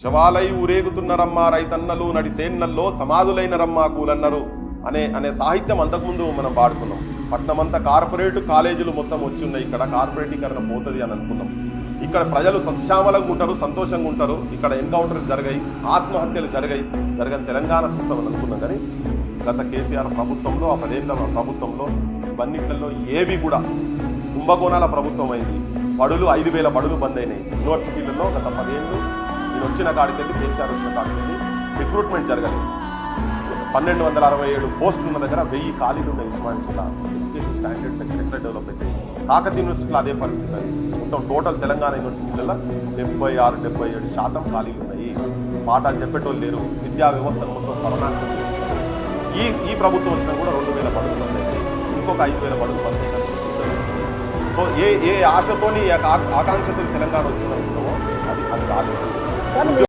శవాలై ఊరేగుతున్నరమ్మా రైతన్నలు నడిసేన్నల్లో సమాధులైన రమ్మా కూలన్నారు అనే సాహిత్యం అంతకుముందు మనం వాడుకున్నాం. పట్నమంతా కార్పొరేట్ కాలేజీలు మొత్తం వచ్చి ఉన్నాయి. ఇక్కడ కార్పొరేటీకరణ పోతుంది అని అనుకున్నాం. ఇక్కడ ప్రజలు సస్యశ్యామలంగా ఉంటారు, సంతోషంగా ఉంటారు. ఇక్కడ ఎన్కౌంటర్లు జరిగాయి, ఆత్మహత్యలు జరగని తెలంగాణ చూస్తామని అనుకున్నాం. కానీ గత కేసీఆర్ ప్రభుత్వంలో, ఆ 10 ఏళ్ల ప్రభుత్వంలో ఇవన్నిట్లలో ఏవి కూడా కుంభకోణాల ప్రభుత్వం అయింది. 5,000 బడులు బంద్ అయినాయి యూనివర్సిటీలలో. గత 10 ఏళ్ళు నేను వచ్చిన కాడికెళ్ళి, కేసీఆర్ వచ్చిన కాడికెళ్ళి రిక్రూట్మెంట్ జరగలేదు. 1267 పోస్టులు ఉన్న దగ్గర 1000 ఖాళీలు ఉన్నాయి. ఉస్మానియాలో ఎడ్యుకేషన్ స్టాండర్డ్స్ ఎక్కడ డెవలప్ అయితే కాకతీయ యూనివర్సిటీలో అదే పరిస్థితి అది. మొత్తం టోటల్ తెలంగాణ యూనివర్సిటీలలో 76-77% ఖాళీలు ఉన్నాయి. పాఠాలు చెప్పేటోళ్ళు లేరు. విద్యా వ్యవస్థను మొత్తం సర్వనాశనం. ఈ ప్రభుత్వం వచ్చినా కూడా 2,000 బడులు బంద్ అయింది. ఇంకొక 5,000 బడులు బంద్ అయింది. సో ఏ ఆశతోని ఆకాంక్షతో తెలంగాణ వచ్చిందనుకున్నామో అది కాలేదు.